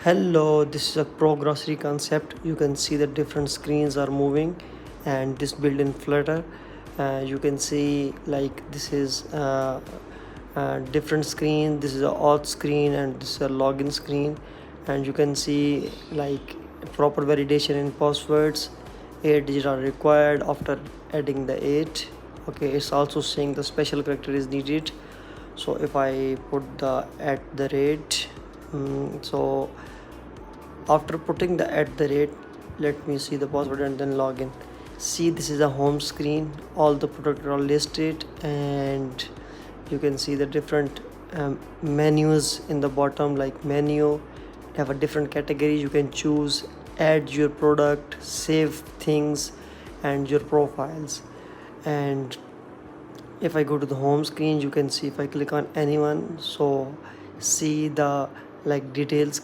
Hello, this is a pro grocery concept. You can see the different screens are moving, and this built in Flutter. You can see like this is different screen. This is a auth screen, and this is a login screen. And you can see like proper validation in passwords. 8 digits are required after adding the 8. Okay, it's also saying the special character is needed. So if I put the at the rate, so after putting the at the rate, let me see the password and then log in. See, this is a home screen. All the products are listed, and you can see the different menus in the bottom, like menu have a different category. You can choose, add your product, save things, and your profiles. And if I go to the home screen, you can see if I click on anyone, so see the like details.